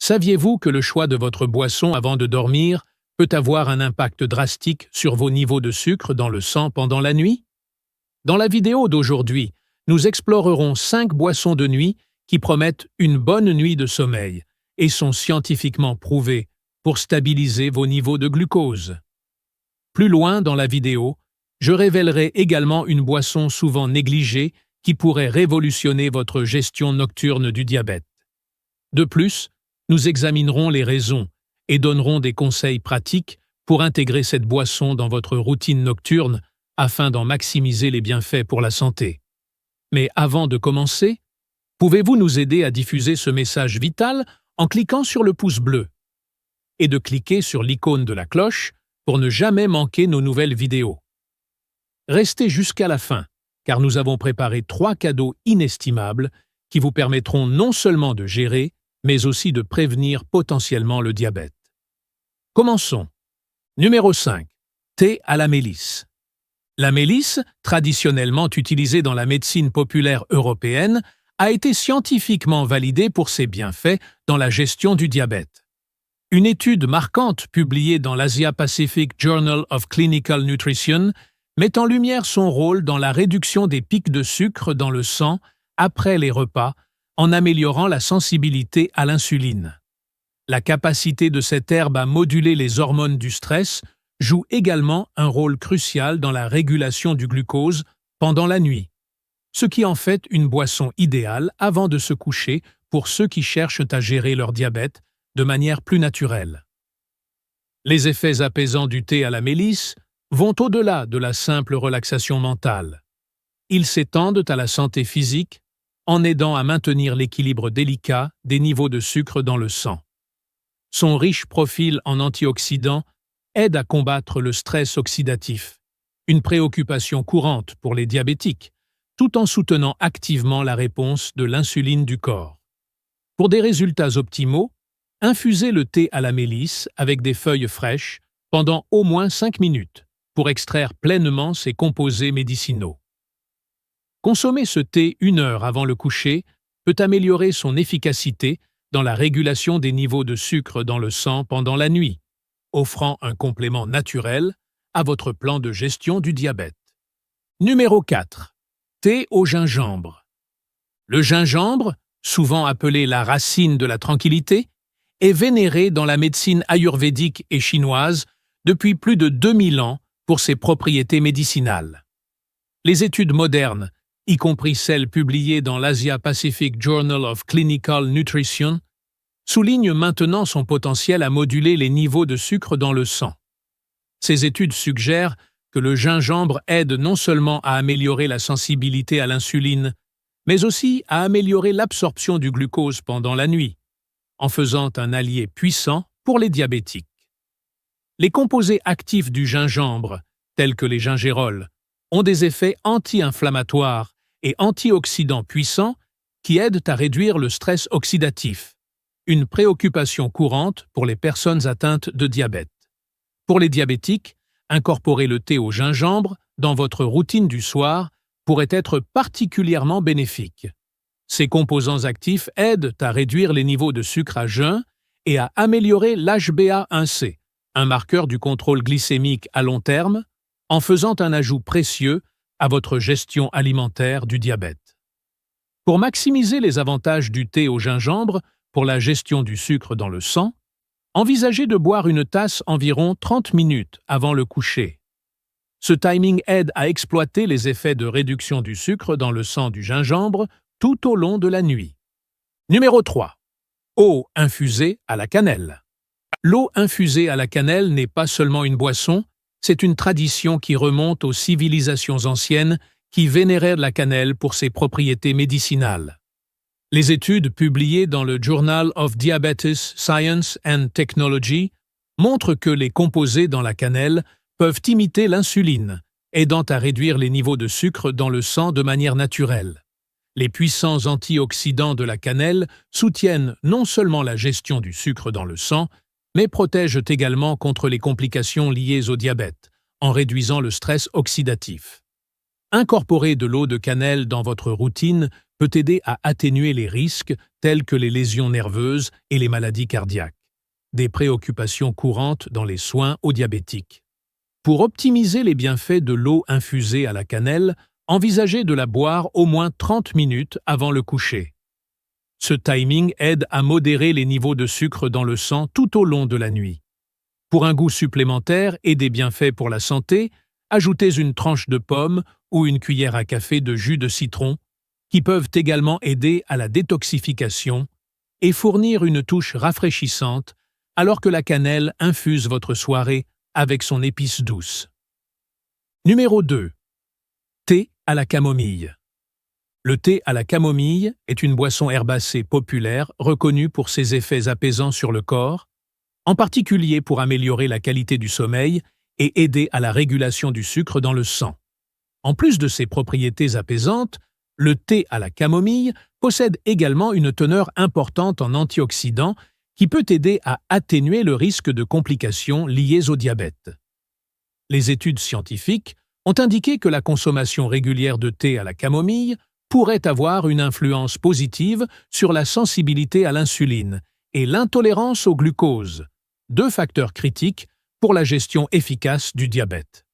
Saviez-vous que le choix de votre boisson avant de dormir peut avoir un impact drastique sur vos niveaux de sucre dans le sang pendant la nuit? Dans la vidéo d'aujourd'hui, nous explorerons 5 boissons de nuit qui promettent une bonne nuit de sommeil et sont scientifiquement prouvées pour stabiliser vos niveaux de glucose. Plus loin dans la vidéo, je révélerai également une boisson souvent négligée qui pourrait révolutionner votre gestion nocturne du diabète. De plus, nous examinerons les raisons et donnerons des conseils pratiques pour intégrer cette boisson dans votre routine nocturne afin d'en maximiser les bienfaits pour la santé. Mais avant de commencer, pouvez-vous nous aider à diffuser ce message vital en cliquant sur le pouce bleu et de cliquer sur l'icône de la cloche pour ne jamais manquer nos nouvelles vidéos. Restez jusqu'à la fin, car nous avons préparé 3 cadeaux inestimables qui vous permettront non seulement de gérer, mais aussi de prévenir potentiellement le diabète. Commençons. Numéro 5. Thé à la mélisse. La mélisse, traditionnellement utilisée dans la médecine populaire européenne, a été scientifiquement validée pour ses bienfaits dans la gestion du diabète. Une étude marquante publiée dans l'Asia Pacific Journal of Clinical Nutrition met en lumière son rôle dans la réduction des pics de sucre dans le sang après les repas en améliorant la sensibilité à l'insuline. La capacité de cette herbe à moduler les hormones du stress joue également un rôle crucial dans la régulation du glucose pendant la nuit, ce qui en fait une boisson idéale avant de se coucher pour ceux qui cherchent à gérer leur diabète de manière plus naturelle. Les effets apaisants du thé à la mélisse vont au-delà de la simple relaxation mentale. Ils s'étendent à la santé physique en aidant à maintenir l'équilibre délicat des niveaux de sucre dans le sang. Son riche profil en antioxydants aide à combattre le stress oxydatif, une préoccupation courante pour les diabétiques, tout en soutenant activement la réponse de l'insuline du corps. Pour des résultats optimaux, infusez le thé à la mélisse avec des feuilles fraîches pendant au moins 5 minutes pour extraire pleinement ses composés médicinaux. Consommer ce thé 1 heure avant le coucher peut améliorer son efficacité dans la régulation des niveaux de sucre dans le sang pendant la nuit, offrant un complément naturel à votre plan de gestion du diabète. Numéro 4. Thé au gingembre. Le gingembre, souvent appelé la racine de la tranquillité, est vénéré dans la médecine ayurvédique et chinoise depuis plus de 2000 ans pour ses propriétés médicinales. Les études modernes, y compris celles publiées dans l'Asia Pacific Journal of Clinical Nutrition, soulignent maintenant son potentiel à moduler les niveaux de sucre dans le sang. Ces études suggèrent que le gingembre aide non seulement à améliorer la sensibilité à l'insuline, mais aussi à améliorer l'absorption du glucose pendant la nuit, en faisant un allié puissant pour les diabétiques. Les composés actifs du gingembre, tels que les gingérols, ont des effets anti-inflammatoires et antioxydants puissants qui aident à réduire le stress oxydatif, une préoccupation courante pour les personnes atteintes de diabète. Pour les diabétiques, incorporer le thé au gingembre dans votre routine du soir pourrait être particulièrement bénéfique. Ces composants actifs aident à réduire les niveaux de sucre à jeun et à améliorer l'HbA1c, un marqueur du contrôle glycémique à long terme, en faisant un ajout précieux à votre gestion alimentaire du diabète. Pour maximiser les avantages du thé au gingembre pour la gestion du sucre dans le sang, envisagez de boire une tasse environ 30 minutes avant le coucher. Ce timing aide à exploiter les effets de réduction du sucre dans le sang du gingembre tout au long de la nuit. Numéro 3. Eau infusée à la cannelle. L'eau infusée à la cannelle n'est pas seulement une boisson, c'est une tradition qui remonte aux civilisations anciennes qui vénérèrent la cannelle pour ses propriétés médicinales. Les études publiées dans le Journal of Diabetes Science and Technology montrent que les composés dans la cannelle peuvent imiter l'insuline, aidant à réduire les niveaux de sucre dans le sang de manière naturelle. Les puissants antioxydants de la cannelle soutiennent non seulement la gestion du sucre dans le sang, mais protègent également contre les complications liées au diabète, en réduisant le stress oxydatif. Incorporer de l'eau de cannelle dans votre routine peut aider à atténuer les risques tels que les lésions nerveuses et les maladies cardiaques, des préoccupations courantes dans les soins aux diabétiques. Pour optimiser les bienfaits de l'eau infusée à la cannelle, envisagez de la boire au moins 30 minutes avant le coucher. Ce timing aide à modérer les niveaux de sucre dans le sang tout au long de la nuit. Pour un goût supplémentaire et des bienfaits pour la santé, ajoutez une tranche de pomme ou une cuillère à café de jus de citron, qui peuvent également aider à la détoxification et fournir une touche rafraîchissante alors que la cannelle infuse votre soirée avec son épice douce. Numéro 2. Thé à la camomille. Le thé à la camomille est une boisson herbacée populaire reconnue pour ses effets apaisants sur le corps, en particulier pour améliorer la qualité du sommeil et aider à la régulation du sucre dans le sang. En plus de ses propriétés apaisantes, le thé à la camomille possède également une teneur importante en antioxydants qui peut aider à atténuer le risque de complications liées au diabète. Les études scientifiques ont indiqué que la consommation régulière de thé à la camomille pourrait avoir une influence positive sur la sensibilité à l'insuline et l'intolérance au glucose, deux facteurs critiques pour la gestion efficace du diabète.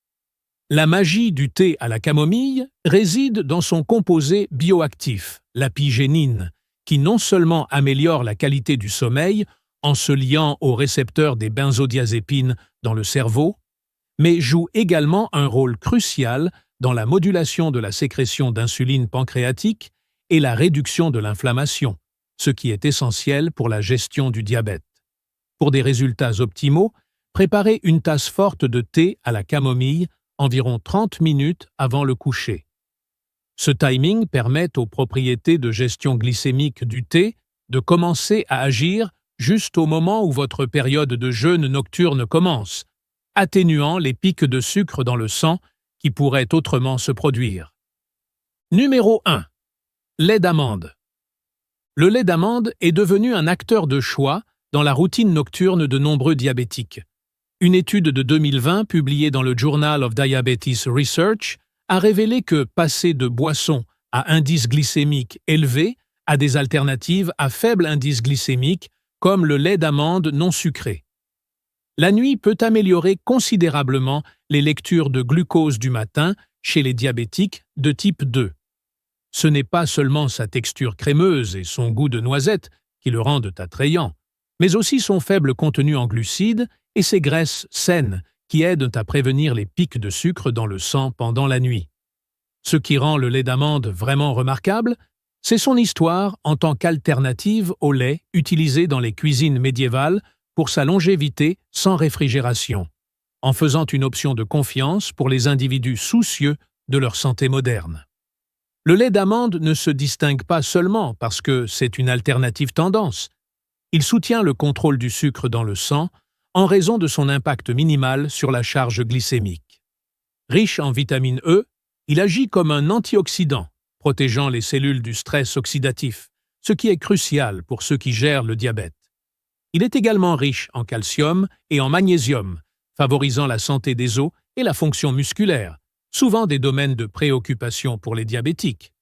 La magie du thé à la camomille réside dans son composé bioactif, l'apigénine, qui non seulement améliore la qualité du sommeil en se liant aux récepteurs des benzodiazépines dans le cerveau, mais joue également un rôle crucial dans la modulation de la sécrétion d'insuline pancréatique et la réduction de l'inflammation, ce qui est essentiel pour la gestion du diabète. Pour des résultats optimaux, préparez une tasse forte de thé à la camomille environ 30 minutes avant le coucher. Ce timing permet aux propriétés de gestion glycémique du thé de commencer à agir juste au moment où votre période de jeûne nocturne commence, atténuant les pics de sucre dans le sang qui pourraient autrement se produire. Numéro 1. Lait d'amande. Le lait d'amande est devenu un acteur de choix dans la routine nocturne de nombreux diabétiques. Une étude de 2020 publiée dans le Journal of Diabetes Research a révélé que passer de boissons à indice glycémique élevé à des alternatives à faible indice glycémique comme le lait d'amande non sucré. La nuit peut améliorer considérablement les lectures de glucose du matin chez les diabétiques de type 2. Ce n'est pas seulement sa texture crémeuse et son goût de noisette qui le rendent attrayant, mais aussi son faible contenu en glucides et ses graisses saines qui aident à prévenir les pics de sucre dans le sang pendant la nuit. Ce qui rend le lait d'amande vraiment remarquable, c'est son histoire en tant qu'alternative au lait utilisé dans les cuisines médiévales pour sa longévité sans réfrigération, en faisant une option de confiance pour les individus soucieux de leur santé moderne. Le lait d'amande ne se distingue pas seulement parce que c'est une alternative tendance. Il soutient le contrôle du sucre dans le sang en raison de son impact minimal sur la charge glycémique. Riche en vitamine E, il agit comme un antioxydant, protégeant les cellules du stress oxydatif, ce qui est crucial pour ceux qui gèrent le diabète. Il est également riche en calcium et en magnésium, favorisant la santé des os et la fonction musculaire, souvent des domaines de préoccupation pour les diabétiques.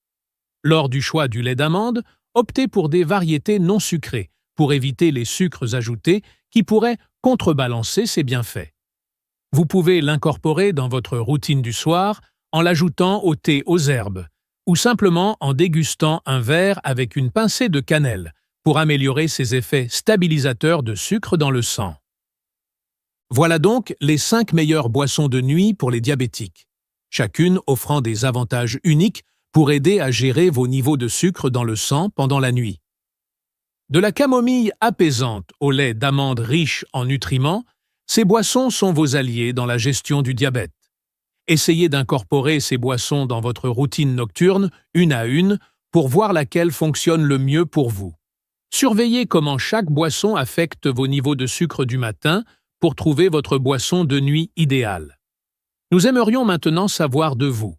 Lors du choix du lait d'amande, optez pour des variétés non sucrées pour éviter les sucres ajoutés qui pourraient contrebalancer ses bienfaits. Vous pouvez l'incorporer dans votre routine du soir en l'ajoutant au thé aux herbes ou simplement en dégustant un verre avec une pincée de cannelle pour améliorer ses effets stabilisateurs de sucre dans le sang. Voilà donc les 5 meilleures boissons de nuit pour les diabétiques, chacune offrant des avantages uniques pour aider à gérer vos niveaux de sucre dans le sang pendant la nuit. De la camomille apaisante au lait d'amande riche en nutriments, ces boissons sont vos alliés dans la gestion du diabète. Essayez d'incorporer ces boissons dans votre routine nocturne, une à une, pour voir laquelle fonctionne le mieux pour vous. Surveillez comment chaque boisson affecte vos niveaux de sucre du matin pour trouver votre boisson de nuit idéale. Nous aimerions maintenant savoir de vous.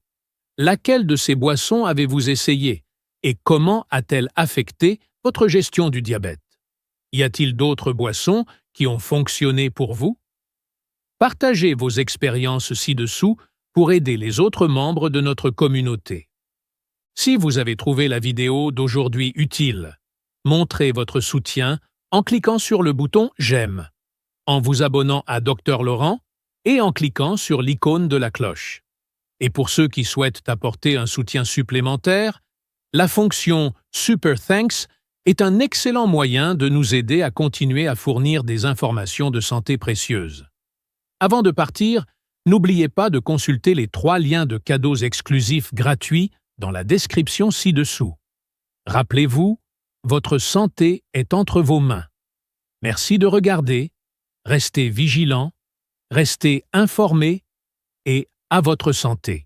Laquelle de ces boissons avez-vous essayé et comment a-t-elle affecté votre gestion du diabète? Y a-t-il d'autres boissons qui ont fonctionné pour vous? Partagez vos expériences ci-dessous pour aider les autres membres de notre communauté. Si vous avez trouvé la vidéo d'aujourd'hui utile, montrez votre soutien en cliquant sur le bouton « J'aime », en vous abonnant à Dr Laurent et en cliquant sur l'icône de la cloche. Et pour ceux qui souhaitent apporter un soutien supplémentaire, la fonction « Super Thanks » est un excellent moyen de nous aider à continuer à fournir des informations de santé précieuses. Avant de partir, n'oubliez pas de consulter les 3 liens de cadeaux exclusifs gratuits dans la description ci-dessous. Rappelez-vous, votre santé est entre vos mains. Merci de regarder, restez vigilants, restez informés et à votre santé.